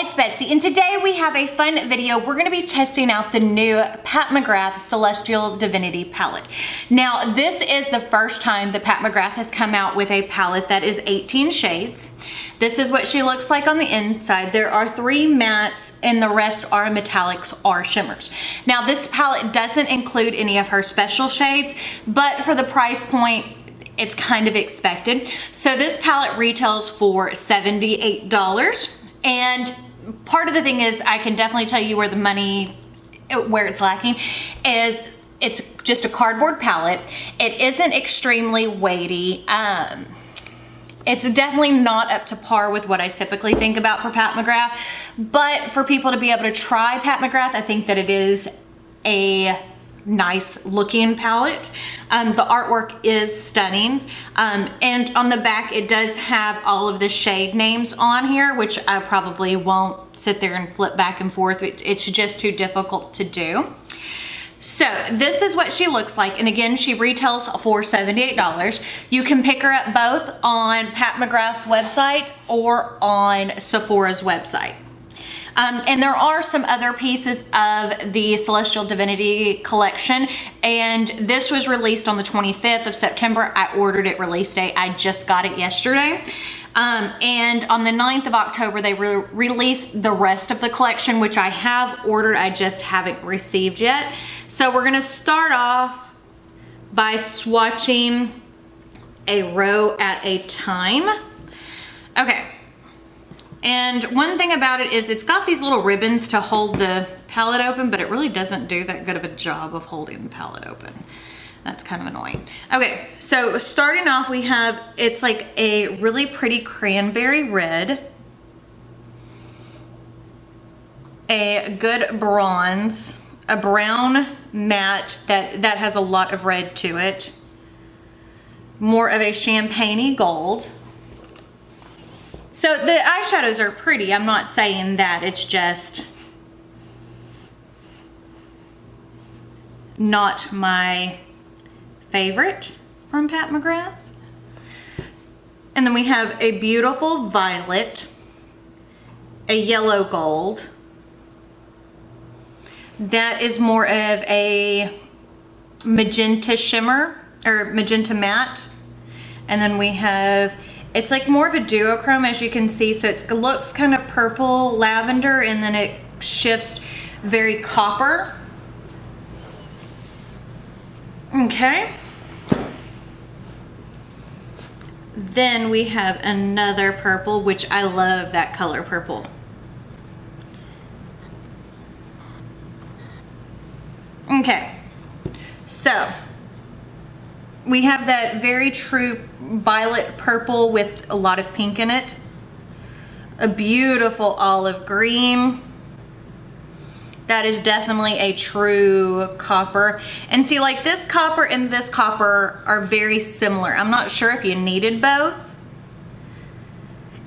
it's Betsy, and today we have a fun video. We're going to be testing out the new Pat McGrath Celestial Divinity palette. Now, this is the first time that Pat McGrath has come out with a palette that is 18 shades. This is what she looks like on the inside. There are 3 mattes and the rest are metallics or shimmers. Now, this palette doesn't include any of her special shades, but for the price point, it's kind of expected. So this palette retails for $78. And part of the thing is, I can definitely tell you where the money, where it's lacking, is it's just a cardboard palette. It isn't extremely weighty. It's definitely not up to par with what I typically think about for Pat McGrath. But for people to be able to try Pat McGrath, I think that it is a nice looking palette. The artwork is stunning, and on the back it does have all of the shade names on here, which I probably won't sit there and flip back and forth. It's just too difficult to do. So this is what she looks like, and again, she retails for $78. You can pick her up both on Pat McGrath's website or on Sephora's website. And there are some other pieces of the Celestial Divinity collection, and this was released on the 25th of September. I ordered it release date. I just got it yesterday. And on the 9th of October, they released the rest of the collection, which I have ordered. I just haven't received yet. So we're gonna start off by swatching a row at a time. Okay. And one thing about it is it's got these little ribbons to hold the palette open, but it really doesn't do that good of a job of holding the palette open. That's kind of annoying. Okay, so starting off we have, it's like a really pretty cranberry red, a good bronze, a brown matte that has a lot of red to it, more of a champagne-y gold. So the eyeshadows are pretty, I'm not saying that, it's just not my favorite from Pat McGrath. And then we have a beautiful violet, a yellow gold. That is more of a magenta shimmer, or magenta matte. And then we have, it's like more of a duochrome, as you can see, so it looks kind of purple lavender, and then it shifts very copper. Okay. Then we have another purple, which I love that color purple. Okay, so we have that very true violet purple with a lot of pink in it. A beautiful olive green. That is definitely a true copper. And see, like this copper and this copper are very similar. I'm not sure if you needed both.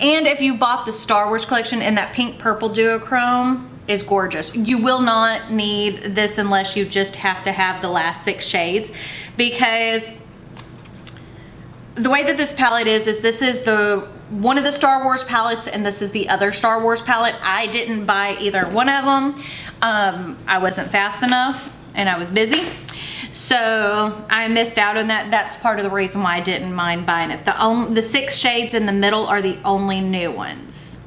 And if you bought the Star Wars collection, and that pink purple duochrome is gorgeous. You will not need this unless you just have to have the last 6 shades, because the way that this palette is this is one of the Star Wars palettes, and this is the other Star Wars palette. I didn't buy either one of them. I wasn't fast enough and I was busy, so I missed out on that. That's part of the reason why I didn't mind buying it. The 6 shades in the middle are the only new ones.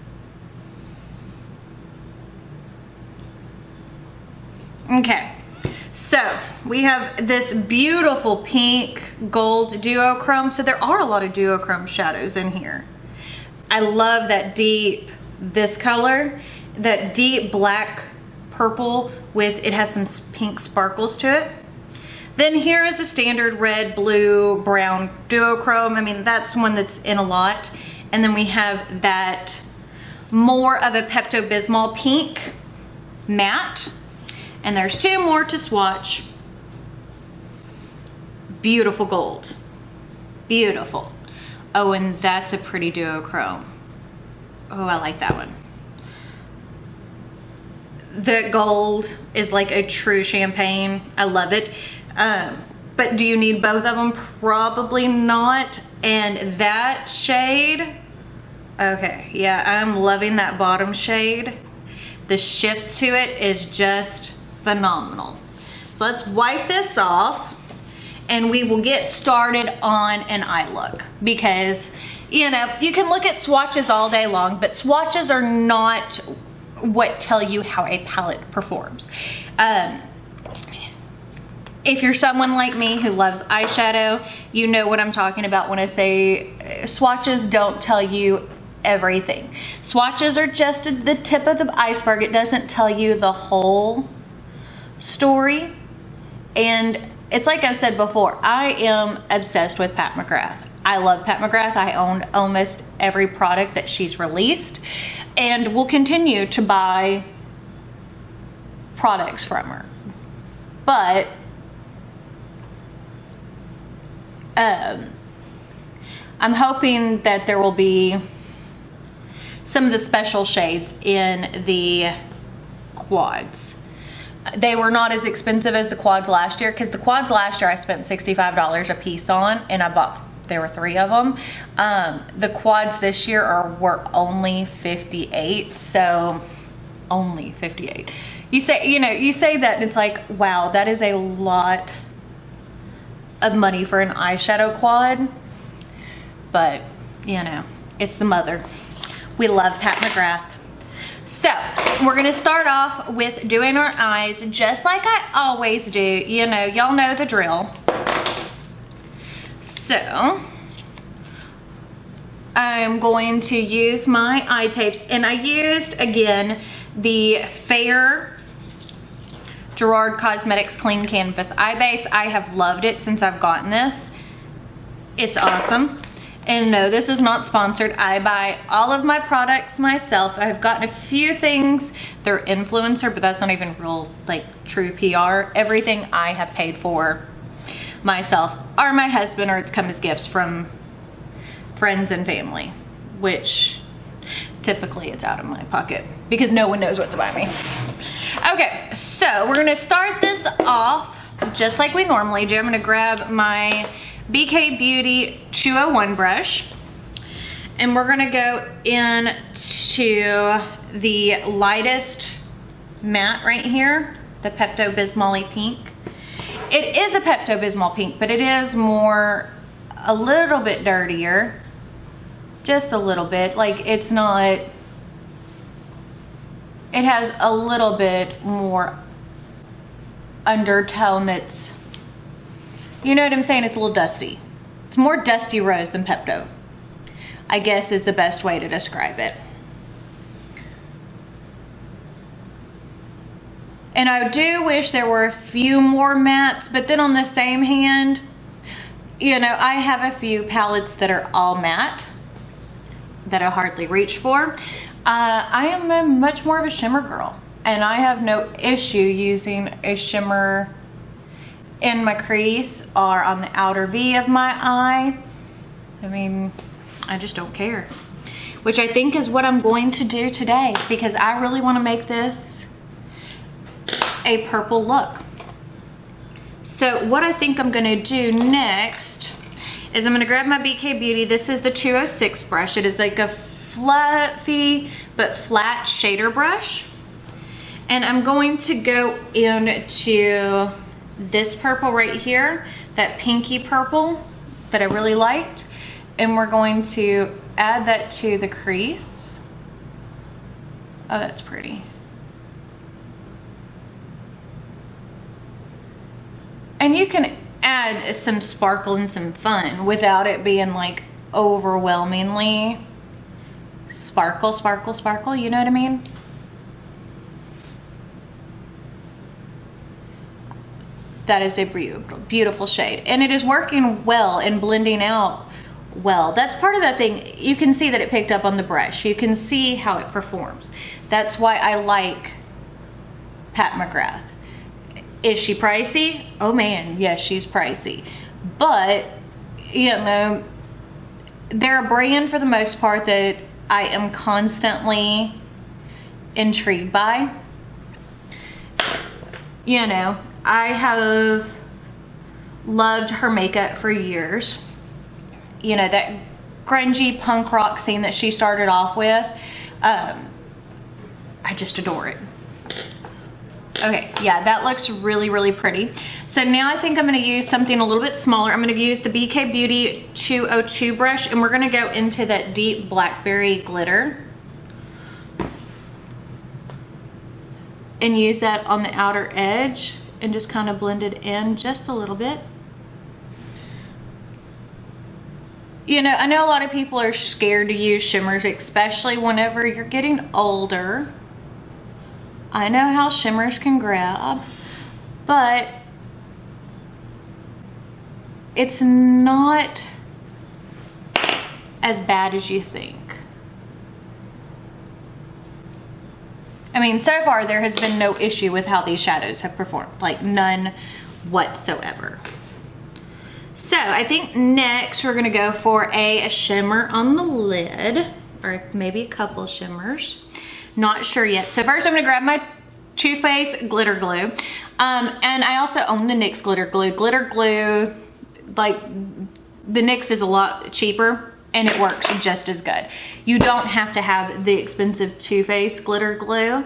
Okay, so we have this beautiful pink gold duochrome. So there are a lot of duochrome shadows in here. I love that deep, this color, that deep black purple with, it has some pink sparkles to it. Then here is a standard red, blue, brown duochrome. I mean, that's one that's in a lot. And then we have that more of a Pepto-Bismol pink matte. And there's 2 more to swatch. Beautiful gold. Beautiful. Oh, and that's a pretty duochrome. Oh, I like that one. The gold is like a true champagne. I love it. But do you need both of them? Probably not. And that shade Okay, yeah, I'm loving that bottom shade. The shift to it is just phenomenal. So let's wipe this off and we will get started on an eye look, because you know, you can look at swatches all day long, but swatches are not what tell you how a palette performs. If you're someone like me who loves eyeshadow, you know what I'm talking about when I say swatches don't tell you everything. Swatches are just the tip of the iceberg. It doesn't tell you the whole story. And it's like I've said before, I am obsessed with Pat McGrath. I love Pat McGrath. I own almost every product that she's released and will continue to buy products from her. But I'm hoping that there will be some of the special shades in the quads. They were not as expensive as the quads last year, because the quads last year I spent $65 a piece on, and I bought, there were 3 of them. The quads this year were only $58, so only $58. You say, you know, you say that and it's like, wow, that is a lot of money for an eyeshadow quad. But you know, it's the mother. We love Pat McGrath. So we're gonna start off with doing our eyes just like I always do. You know, y'all know the drill. So I'm going to use my eye tapes, and I used again the Fair Gerard Cosmetics Clean Canvas Eye Base. I have loved it since I've gotten this. It's awesome. And no, this is not sponsored. I buy all of my products myself. I've gotten a few things. They're influencer, but that's not even real, like, true PR. Everything I have paid for myself, or my husband, or it's come as gifts from friends and family, which typically it's out of my pocket because no one knows what to buy me. Okay, so we're gonna start this off just like we normally do. I'm gonna grab my BK Beauty 201 brush, and we're gonna go into the lightest matte right here, the Pepto-Bismoly Pink. It is a Pepto-Bismol Pink, but it is more, a little bit dirtier, just a little bit. Like, it's not, it has a little bit more undertone that's, you know what I'm saying? It's a little dusty. It's more dusty rose than Pepto, I guess is the best way to describe it. And I do wish there were a few more mattes, but then on the same hand, you know, I have a few palettes that are all matte that I hardly reach for. I am much more of a shimmer girl, and I have no issue using a shimmer in my crease or on the outer V of my eye. I mean, I just don't care. Which I think is what I'm going to do today, because I really want to make this a purple look. So what I think I'm gonna do next is I'm gonna grab my BK Beauty. This is the 206 brush. It is like a fluffy but flat shader brush. And I'm going to go into this purple right here, that pinky purple that I really liked. And we're going to add that to the crease. Oh, that's pretty. And you can add some sparkle and some fun without it being like overwhelmingly sparkle, sparkle, sparkle, you know what I mean? That is a beautiful shade, and it is working well and blending out well. That's part of that thing. You can see that it picked up on the brush. You can see how it performs. That's why I like Pat McGrath. Is she pricey? Oh man, yes, she's pricey. But, you know, they're a brand for the most part that I am constantly intrigued by. You know, I have loved her makeup for years. You know, that grungy punk rock scene that she started off with. I just adore it. Okay, yeah, that looks really, really pretty. So now I think I'm gonna use something a little bit smaller. I'm gonna use the BK Beauty 202 brush, and we're gonna go into that deep Blackberry Glitter. And use that on the outer edge and just kind of blend it in just a little bit. You know, I know a lot of people are scared to use shimmers, especially whenever you're getting older. I know how shimmers can grab, but it's not as bad as you think. I mean, so far there has been no issue with how these shadows have performed, like none whatsoever. So I think next we're gonna go for a shimmer on the lid, or maybe a couple shimmers. Not sure yet. So first I'm gonna grab my Too Faced glitter glue. And I also own the NYX glitter glue. Glitter glue, like the NYX is a lot cheaper and it works just as good. You don't have to have the expensive Too Faced glitter glue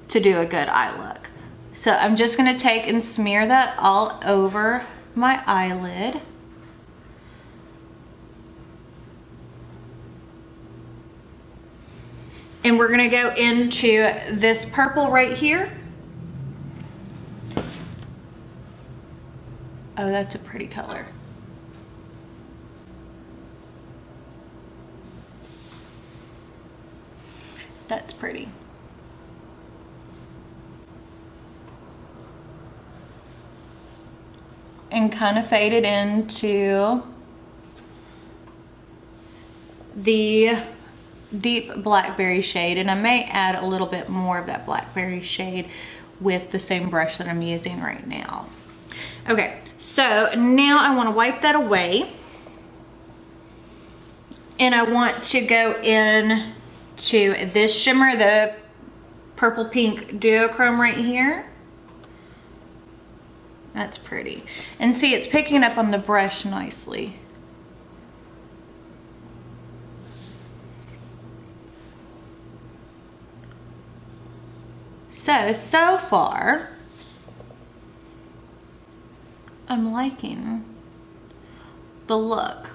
to do a good eye look. So I'm just gonna take and smear that all over my eyelid. And we're gonna go into this purple right here. Oh, that's a pretty color. That's pretty. And kind of fade it into the deep blackberry shade, and I may add a little bit more of that blackberry shade with the same brush that I'm using right now. Okay, so now I want to wipe that away, and I want to go in to this shimmer, the purple pink duochrome right here. That's pretty, and see, it's picking up on the brush nicely. So far, I'm liking the look.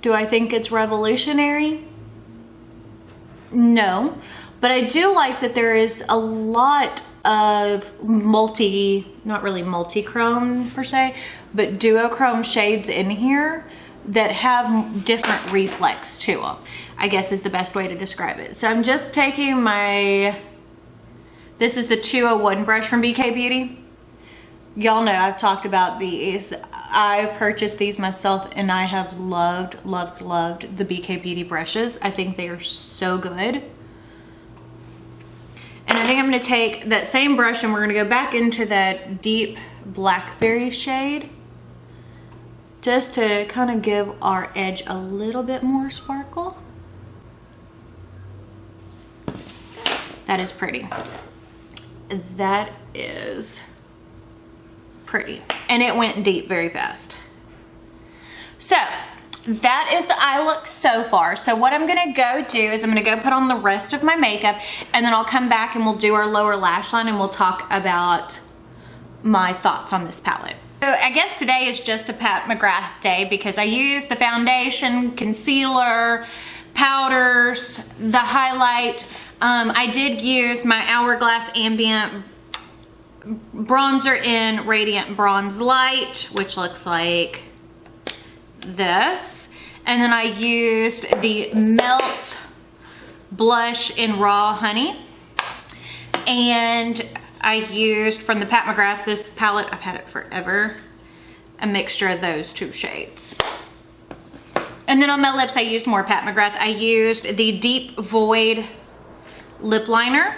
Do I think it's revolutionary? No, but I do like that there is a lot of not really multi-chrome per se, but duochrome shades in here that have different reflex to them, I guess is the best way to describe it. So I'm just taking this is the 201 brush from BK Beauty. Y'all know I've talked about these. I purchased these myself and I have loved the BK Beauty brushes. I think they are so good. And I think I'm gonna take that same brush and we're gonna go back into that deep blackberry shade, just to kind of give our edge a little bit more sparkle. That is pretty. That is pretty. And it went deep very fast. So that is the eye look so far. So what I'm gonna go do is I'm gonna go put on the rest of my makeup, and then I'll come back and we'll do our lower lash line and we'll talk about my thoughts on this palette. So I guess today is just a Pat McGrath day because I used the foundation, concealer, powders, the highlight. I did use my Hourglass Ambient bronzer in Radiant Bronze Light, which looks like this. And then I used the Melt blush in Raw Honey. And I used from the Pat McGrath, this palette, I've had it forever, a mixture of those two shades. And then on my lips, I used more Pat McGrath. I used the Deep Void lip liner.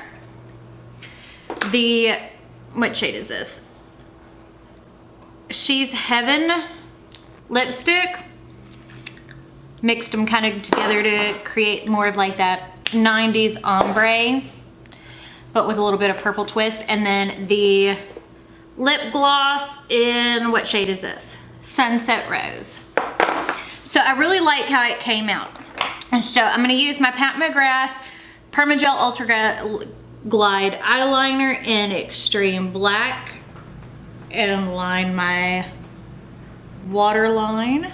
What shade is this? She's Heaven lipstick. Mixed them kind of together to create more of like that 90s ombre, but with a little bit of purple twist. And then the lip gloss in, what shade is this? Sunset Rose. So I really like how it came out. And so I'm gonna use my Pat McGrath Permagel Ultra Glide eyeliner in Extreme Black and line my waterline.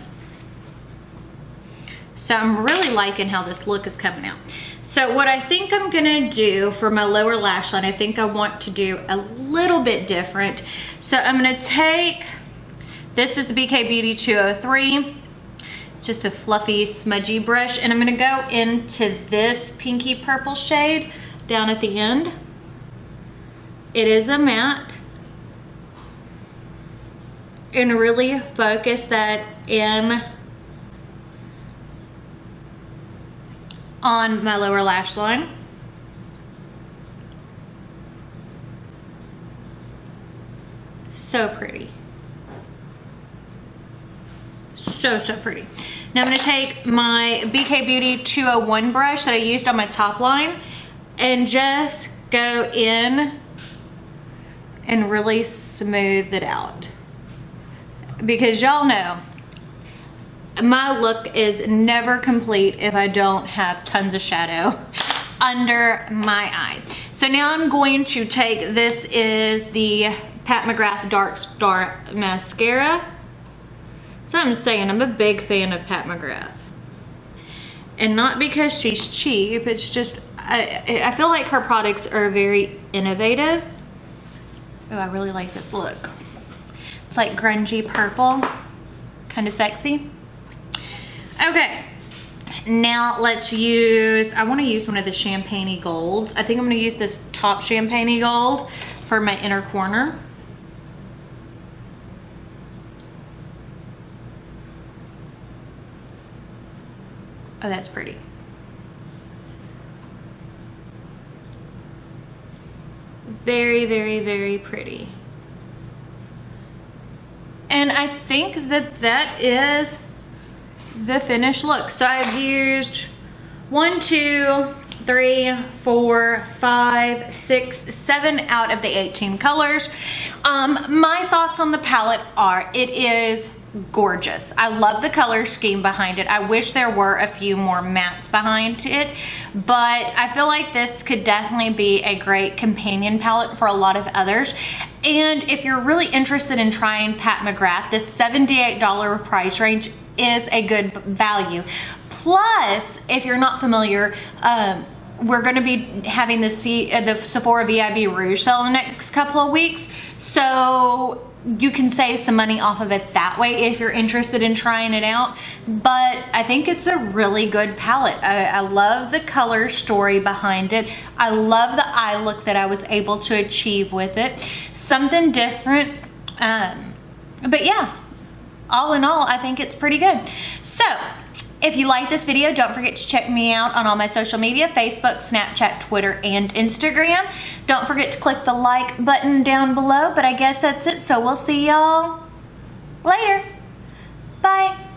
So I'm really liking how this look is coming out. So what I think I'm gonna do for my lower lash line, I think I want to do a little bit different. So I'm gonna take, this is the BK Beauty 203. It's just a fluffy, smudgy brush. And I'm gonna go into this pinky purple shade down at the end. It is a matte. And really focus that in on my lower lash line. So pretty. So pretty. Now I'm going to take my BK Beauty 201 brush that I used on my top line and just go in and really smooth it out. Because y'all know, my look is never complete if I don't have tons of shadow under my eye. So now I'm going to take, this is the Pat McGrath Dark Star Mascara. So I'm saying I'm a big fan of Pat McGrath. And not because she's cheap, it's just, I feel like her products are very innovative. Oh, I really like this look. It's like grungy purple, kind of sexy. Okay, now let's use, I want to use one of the champagne golds. I think I'm going to use this top champagne gold for my inner corner. Oh, that's pretty. Very pretty. And I think that that is the finished look. So I've used 1, 2, 3, 4, 5, 6, 7 out of the 18 colors. My thoughts on the palette are, it is gorgeous. I love the color scheme behind it. I wish there were a few more mattes behind it, but I feel like this could definitely be a great companion palette for a lot of others. And if you're really interested in trying Pat McGrath, this $78 price range is a good value. Plus, if you're not familiar, we're going to be having the Sephora VIB Rouge sale in the next couple of weeks. So you can save some money off of it that way if you're interested in trying it out. But I think it's a really good palette. I love the color story behind it. I love the eye look that I was able to achieve with it. Something different. But yeah, all in all, I think it's pretty good. So if you like this video, don't forget to check me out on all my social media, Facebook, Snapchat, Twitter, and Instagram. Don't forget to click the like button down below, but I guess that's it. So we'll see y'all later. Bye.